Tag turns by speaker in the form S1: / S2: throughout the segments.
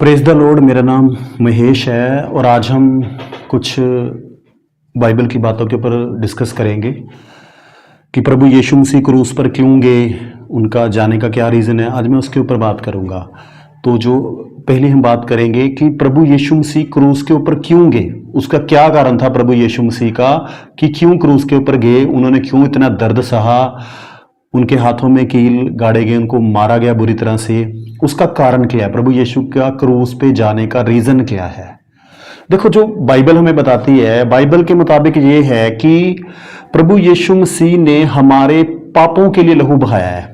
S1: Praise the Lord. मेरा नाम महेश है और आज हम कुछ बाइबल की बातों के ऊपर डिस्कस करेंगे कि प्रभु यीशु मसीह क्रूस पर क्यों गए, उनका जाने का क्या रीज़न है। आज मैं उसके ऊपर बात करूंगा। तो जो पहले हम बात करेंगे कि प्रभु यीशु मसीह क्रूस के ऊपर क्यों गए, उसका क्या कारण था प्रभु यीशु मसीह का कि क्यों क्रूस के ऊपर गए, उन्होंने क्यों इतना दर्द सहा, उनके हाथों में कील गाड़े गए, उनको मारा गया बुरी तरह से। उसका कारण क्या है, प्रभु यीशु का क्रूस पे जाने का रीजन क्या है। देखो, जो बाइबल हमें बताती है, बाइबल के मुताबिक ये है कि प्रभु यीशु मसीह ने हमारे पापों के लिए लहू बहाया है।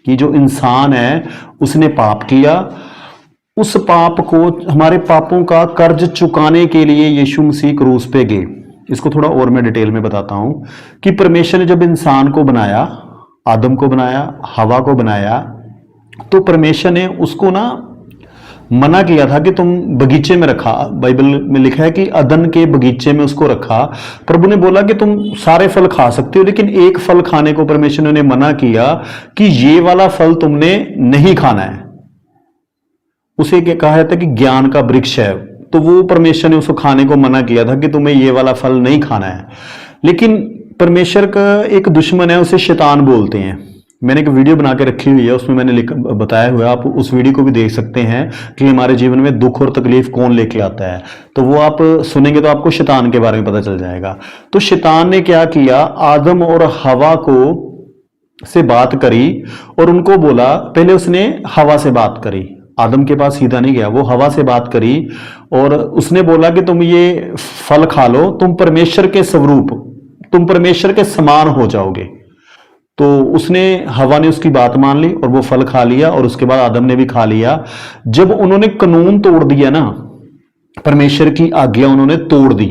S1: कि जो इंसान है उसने पाप किया, उस पाप को, हमारे पापों का कर्ज चुकाने के लिए यीशु मसीह क्रूस पे गए। इसको थोड़ा और मैं डिटेल में बताता हूं कि परमेश्वर ने जब इंसान को बनाया, आदम को बनाया, हवा को बनाया, तो परमेश्वर ने उसको ना मना किया था कि तुम बगीचे में रखा। बाइबल में लिखा है कि अदन के बगीचे में उसको रखा। प्रभु ने बोला कि तुम सारे फल खा सकते हो, लेकिन एक फल खाने को परमेश्वर ने मना किया कि ये वाला फल तुमने नहीं खाना है। उसे क्या कहा था कि ज्ञान का वृक्ष है, तो वो परमेश्वर ने उसको खाने को मना किया था कि तुम्हें ये वाला फल नहीं खाना है। लेकिन परमेश्वर का एक दुश्मन है, उसे शैतान बोलते हैं। मैंने एक वीडियो बना के रखी हुई है, उसमें मैंने बताया हुआ है, आप उस वीडियो को भी देख सकते हैं कि हमारे जीवन में दुख और तकलीफ कौन लेके आता है। तो वो आप सुनेंगे तो आपको शैतान के बारे में पता चल जाएगा। तो शैतान ने क्या किया, आदम और हवा को से बात करी और उनको बोला, पहले उसने हवा से बात करी, आदम के पास सीधा नहीं गया, वो हवा से बात करी और उसने बोला कि तुम ये फल खा लो, तुम परमेश्वर के स्वरूप, तुम परमेश्वर के समान हो जाओगे। तो उसने, हवा ने उसकी बात मान ली और वो फल खा लिया, और उसके बाद आदम ने भी खा लिया। जब उन्होंने कानून तोड़ दिया ना, परमेश्वर की आज्ञा उन्होंने तोड़ दी।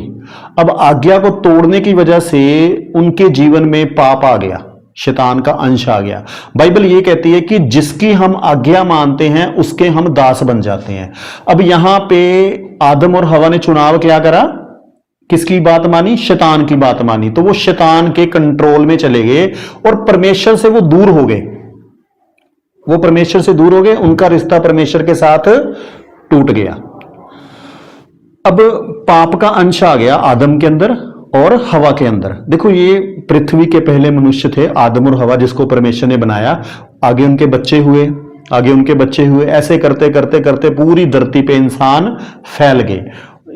S1: अब आज्ञा को तोड़ने की वजह से उनके जीवन में पाप आ गया, शैतान का अंश आ गया। बाइबल ये कहती है कि जिसकी हम आज्ञा मानते हैं उसके हम दास बन जाते हैं। अब यहां पे आदम और हवा ने चुनाव क्या करा, किसकी बात मानी, शैतान की बात मानी। तो वो शैतान के कंट्रोल में चले गए और परमेश्वर से वो दूर हो गए, वो परमेश्वर से दूर हो गए, उनका रिश्ता परमेश्वर के साथ टूट गया। अब पाप का अंश आ गया आदम के अंदर और हवा के अंदर। देखो, ये पृथ्वी के पहले मनुष्य थे, आदम और हवा, जिसको परमेश्वर ने बनाया। आगे उनके बच्चे हुए, आगे उनके बच्चे हुए, ऐसे करते करते करते पूरी धरती पे इंसान फैल गए।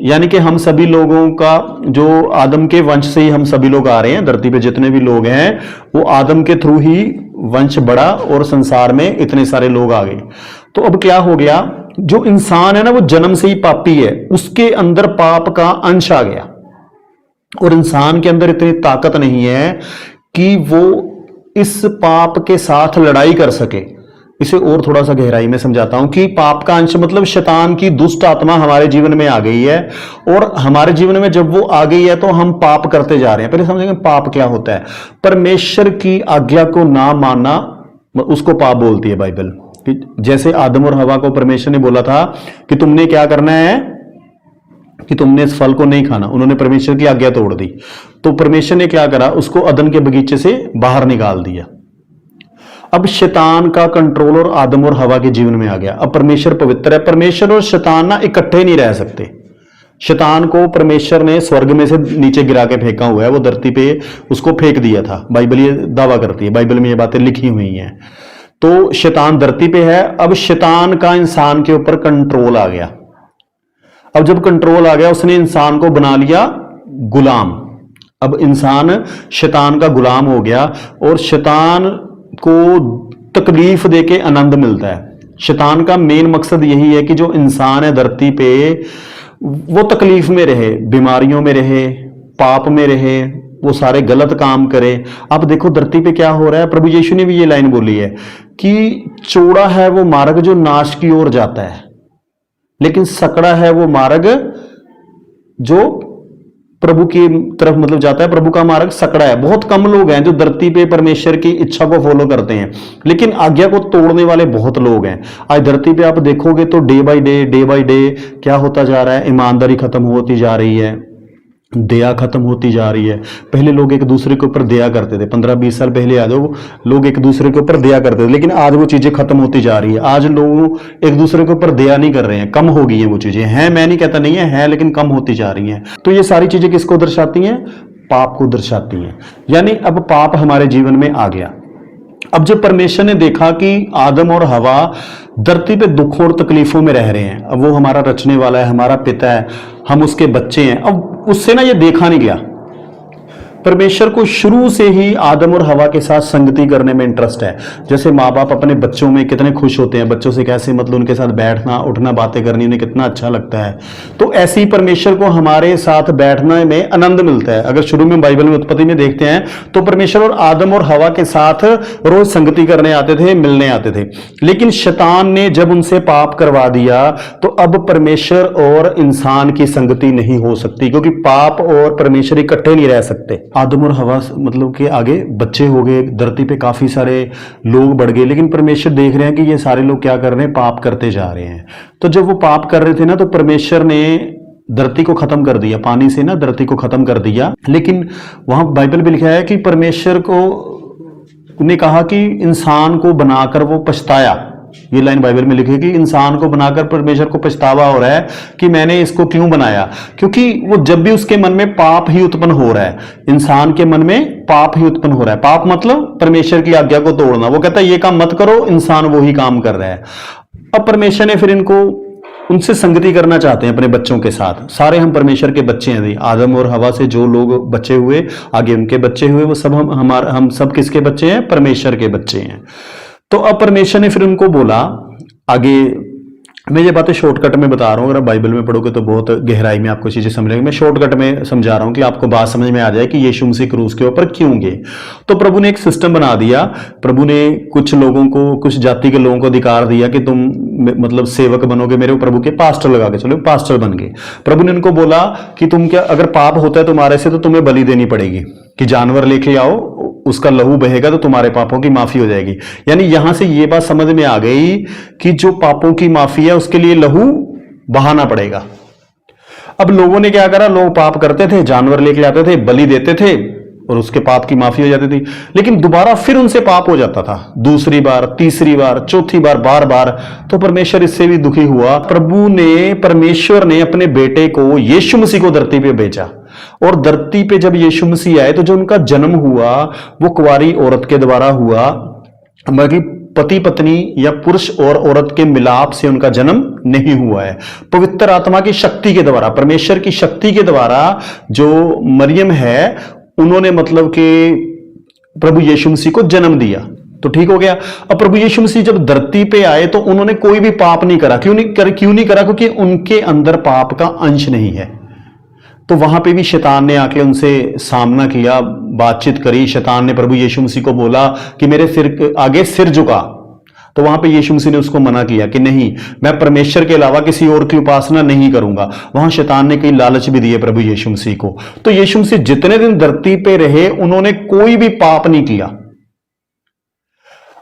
S1: यानी कि हम सभी लोगों का, जो आदम के वंश से ही हम सभी लोग आ रहे हैं, धरती पे जितने भी लोग हैं वो आदम के थ्रू ही वंश बढ़ा और संसार में इतने सारे लोग आ गए। तो अब क्या हो गया, जो इंसान है ना वो जन्म से ही पापी है, उसके अंदर पाप का अंश आ गया और इंसान के अंदर इतनी ताकत नहीं है कि वो इस पाप के साथ लड़ाई कर सके। इसे और थोड़ा सा गहराई में समझाता हूं कि पाप का अंश मतलब शैतान की दुष्ट आत्मा हमारे जीवन में आ गई है, और हमारे जीवन में जब वो आ गई है तो हम पाप करते जा रहे हैं। पहले समझेंगे पाप क्या होता है। परमेश्वर की आज्ञा को ना मानना, उसको पाप बोलती है बाइबल। जैसे आदम और हवा को परमेश्वर ने बोला था कि तुमने क्या करना है, कि तुमने इस फल को नहीं खाना, उन्होंने परमेश्वर की आज्ञा तोड़ दी। तो परमेश्वर ने क्या करा, उसको अदन के बगीचे से बाहर निकाल दिया। अब शैतान का कंट्रोल और आदम और हवा के जीवन में आ गया। अब परमेश्वर पवित्र है, परमेश्वर और शैतान ना इकट्ठे नहीं रह सकते। शैतान को परमेश्वर ने स्वर्ग में से नीचे गिरा के फेंका हुआ है, वो धरती पे उसको फेंक दिया था। बाइबल ये दावा करती है, बाइबल में ये बातें लिखी हुई हैं। तो शैतान धरती पे है। अब शैतान का इंसान के ऊपर कंट्रोल आ गया। अब जब कंट्रोल आ गया, उसने इंसान को बना लिया गुलाम। अब इंसान शैतान का गुलाम हो गया और शैतान को तकलीफ देके आनंद मिलता है। शैतान का मेन मकसद यही है कि जो इंसान है धरती पे वो तकलीफ में रहे, बीमारियों में रहे, पाप में रहे, वो सारे गलत काम करे। अब देखो धरती पे क्या हो रहा है, प्रभु यीशु ने भी ये लाइन बोली है कि चौड़ा है वो मार्ग जो नाश की ओर जाता है, लेकिन सकड़ा है वो मार्ग जो प्रभु की तरफ मतलब जाता है। प्रभु का मार्ग सकड़ा है। बहुत कम लोग हैं जो धरती पे परमेश्वर की इच्छा को फॉलो करते हैं, लेकिन आज्ञा को तोड़ने वाले बहुत लोग हैं। आज धरती पे आप देखोगे तो डे बाय डे क्या होता जा रहा है, ईमानदारी खत्म होती जा रही है, दया खत्म होती जा रही है। पहले लोग एक दूसरे के ऊपर दया करते थे, 15-20 साल पहले आ जाओ, लोग एक दूसरे के ऊपर दया करते थे, लेकिन आज वो चीजें खत्म होती जा रही है। आज लोग एक दूसरे के ऊपर दया नहीं कर रहे हैं, कम हो गई है वो चीजें। हैं, मैं नहीं कहता नहीं है लेकिन कम होती जा रही हैं। तो ये सारी चीजें किसको दर्शाती हैं? पाप को दर्शाती हैं। यानी अब पाप हमारे जीवन में आ गया। अब जब परमेश्वर ने देखा कि आदम और हवा धरती पे दुखों और तकलीफों में रह रहे हैं, अब वो हमारा रचने वाला है, हमारा पिता है, हम उसके बच्चे हैं, अब उससे ना ये देखा नहीं गया। परमेश्वर को शुरू से ही आदम और हवा के साथ संगति करने में इंटरेस्ट है। जैसे माँ बाप अपने बच्चों में कितने खुश होते हैं, बच्चों से कैसे मतलब उनके साथ बैठना उठना बातें करनी उन्हें कितना अच्छा लगता है। तो ऐसे ही परमेश्वर को हमारे साथ बैठने में आनंद मिलता है। अगर शुरू में बाइबल में उत्पत्ति में देखते हैं तो परमेश्वर और आदम और हवा के साथ रोज संगति करने आते थे, मिलने आते थे। लेकिन शैतान ने जब उनसे पाप करवा दिया तो अब परमेश्वर और इंसान की संगति नहीं हो सकती, क्योंकि पाप और परमेश्वर इकट्ठे नहीं रह सकते। आदम और हवा मतलब के आगे बच्चे हो गए, धरती पे काफी सारे लोग बढ़ गए, लेकिन परमेश्वर देख रहे हैं कि ये सारे लोग क्या कर रहे हैं? पाप करते जा रहे हैं। तो जब वो पाप कर रहे थे ना, तो परमेश्वर ने धरती को खत्म कर दिया, पानी से ना धरती को खत्म कर दिया। लेकिन वहां बाइबल में लिखा है कि परमेश्वर को ने कहा कि इंसान को बनाकर वो पछताया। ये लाइन बाइबल में लिखी है कि इंसान को बनाकर परमेश्वर को पछतावा हो रहा है कि मैंने इसको क्यों बनाया, क्योंकि वो जब भी उसके मन में पाप ही उत्पन्न हो रहा है, इंसान के मन में पाप ही उत्पन्न हो रहा है। पाप मतलब परमेश्वर की आज्ञा को तोड़ना। वो कहता है ये काम मत करो, इंसान वो ही काम कर रहा है। अब परमेश्वर ने फिर इनको उनसे संगति करना चाहते हैं अपने बच्चों के साथ। सारे हम परमेश्वर के बच्चे हैं। आदम और हवा से जो लोग बच्चे हुए, आगे उनके बच्चे हुए, वो सब हम सब किसके बच्चे हैं? परमेश्वर के बच्चे हैं। तो अब परमेश्वर ने फिर उनको बोला, आगे मैं ये बातें शॉर्टकट में बता रहा हूँ, अगर आप बाइबल में पढ़ोगे तो बहुत गहराई में आपको चीजें समझ लेंगे। मैं शॉर्टकट में समझा रहा हूँ कि आपको बात समझ में आ जाए कि यीशु मसीह क्रूस के ऊपर क्यों गए। तो प्रभु ने एक सिस्टम बना दिया। प्रभु ने कुछ लोगों को, कुछ जाति के लोगों को अधिकार दिया कि तुम मतलब सेवक बनोगे मेरे, प्रभु के पास्टर लगा के चलो, पास्टर बन गए। प्रभु ने उनको बोला कि तुम क्या, अगर पाप होता है तुम्हारे से तो तुम्हें बलि देनी पड़ेगी, कि जानवर लेके आओ, उसका लहू बहेगा तो तुम्हारे पापों की माफी हो जाएगी। यानी यहां से ये बात समझ में आ गई कि जो पापों की माफी है उसके लिए लहू बहाना पड़ेगा। अब लोगों ने क्या करा? लोग पाप करते थे, जानवर लेके आते थे, बलि देते थे और उसके पाप की माफी हो जाती थी। लेकिन दोबारा फिर उनसे पाप हो जाता था, दूसरी बार, तीसरी बार, चौथी बार, बार बार। तो परमेश्वर इससे भी दुखी हुआ। परमेश्वर ने अपने बेटे को, यीशु मसीह को धरती पे भेजा। और धरती पे जब यीशु मसीह आए तो जो उनका जन्म हुआ वो कुंवारी औरत के द्वारा हुआ, मतलब पति पत्नी या पुरुष और औरत के मिलाप से उनका जन्म नहीं हुआ है। पवित्र आत्मा की शक्ति के द्वारा, परमेश्वर की शक्ति के द्वारा जो मरियम है, उन्होंने मतलब कि प्रभु यीशु मसीह को जन्म दिया। तो ठीक हो गया। अब प्रभु यीशु मसीह जब धरती पे आए तो उन्होंने कोई भी पाप नहीं करा। क्यों नहीं करा? क्योंकि उनके अंदर पाप का अंश नहीं है। तो वहां पे भी शैतान ने आके उनसे सामना किया, बातचीत करी। शैतान ने प्रभु यीशु मसीह को बोला कि मेरे सिर आगे सिर झुका। तो वहां पे यीशु मसीह ने उसको मना किया कि नहीं, मैं परमेश्वर के अलावा किसी और की उपासना नहीं करूंगा। वहां शैतान ने कई लालच भी दिए प्रभु यीशु मसीह को। तो यीशु मसीह जितने दिन धरती पे रहे उन्होंने कोई भी पाप नहीं किया।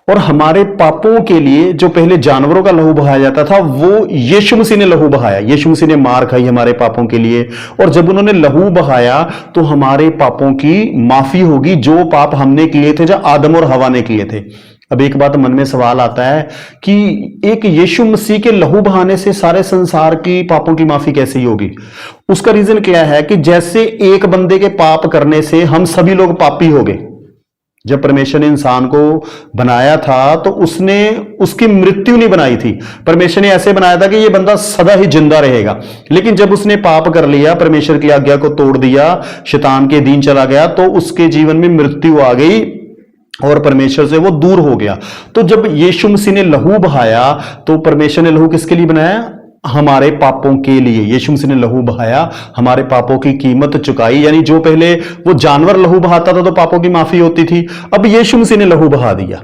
S1: और हमारे पापों के लिए जो पहले जानवरों का लहू बहाया जाता था, वो यीशु मसीह ने लहू बहाया। यीशु मसीह ने मार खाई हमारे पापों के लिए, और जब उन्होंने लहू बहाया तो हमारे पापों की माफी होगी, जो पाप हमने किए थे, जो आदम और हवा ने किए थे। अब एक बात मन में सवाल आता है कि एक यीशु मसीह के लहू बहाने से सारे संसार की पापों की माफी कैसे ही होगी? उसका रीजन क्या है कि जैसे एक बंदे के पाप करने से हम सभी लोग पापी हो गए। जब परमेश्वर ने इंसान को बनाया था तो उसने उसकी मृत्यु नहीं बनाई थी। परमेश्वर ने ऐसे बनाया था कि ये बंदा सदा ही जिंदा रहेगा। लेकिन जब उसने पाप कर लिया, परमेश्वर की आज्ञा को तोड़ दिया, शैतान के अधीन चला गया, तो उसके जीवन में मृत्यु आ गई और परमेश्वर से वो दूर हो गया। तो जब यीशु मसीह ने लहू बहाया तो परमेश्वर ने लहू किसके लिए बनाया? हमारे पापों के लिए। यीशु मसीह ने लहू बहाया, हमारे पापों की कीमत चुकाई। यानी जो पहले वो जानवर लहू बहाता था तो पापों की माफी होती थी, अब यीशु मसीह ने लहू बहा दिया।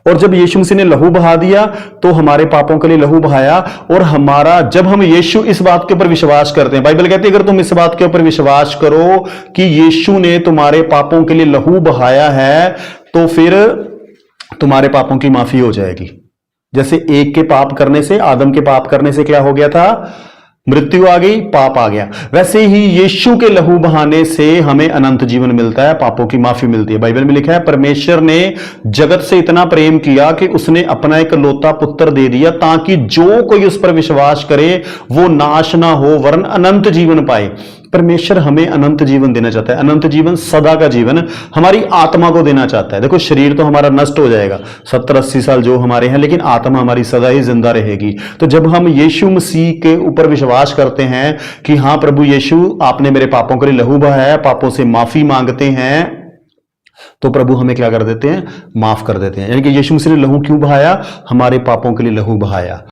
S1: और जब यीशु मसीह ने लहू बहा दिया तो हमारे पापों के लिए लहू बहाया। और हमारा, जब हम यीशु इस बात के ऊपर विश्वास करते हैं, बाइबल कहती है अगर तुम इस बात के ऊपर विश्वास करो कि यीशु ने तुम्हारे पापों के लिए लहू बहाया है, तो फिर तुम्हारे पापों की माफी हो जाएगी। जैसे एक के पाप करने से, आदम के पाप करने से क्या हो गया था? मृत्यु आ गई, पाप आ गया। वैसे ही यीशु के लहू बहाने से हमें अनंत जीवन मिलता है, पापों की माफी मिलती है। बाइबल में लिखा है परमेश्वर ने जगत से इतना प्रेम किया कि उसने अपना एक लौता पुत्र दे दिया, ताकि जो कोई उस पर विश्वास करे वो नाश ना हो वरन अनंत जीवन पाए। परमेश्वर हमें अनंत जीवन देना चाहता है। अनंत जीवन, सदा का जीवन हमारी आत्मा को देना चाहता है। देखो, शरीर तो हमारा नष्ट हो जाएगा, 70-80 साल जो हमारे हैं, लेकिन आत्मा हमारी सदा ही जिंदा रहेगी। तो जब हम यीशु मसीह के ऊपर विश्वास करते हैं कि हाँ प्रभु यीशु, आपने मेरे पापों के लिए लहू बहाया है, पापों से माफी मांगते हैं, तो प्रभु हमें क्या कर देते हैं? माफ कर देते हैं। यानी कि यीशु मसीह ने लहू क्यों बहाया? हमारे पापों के लिए लहू बहाया।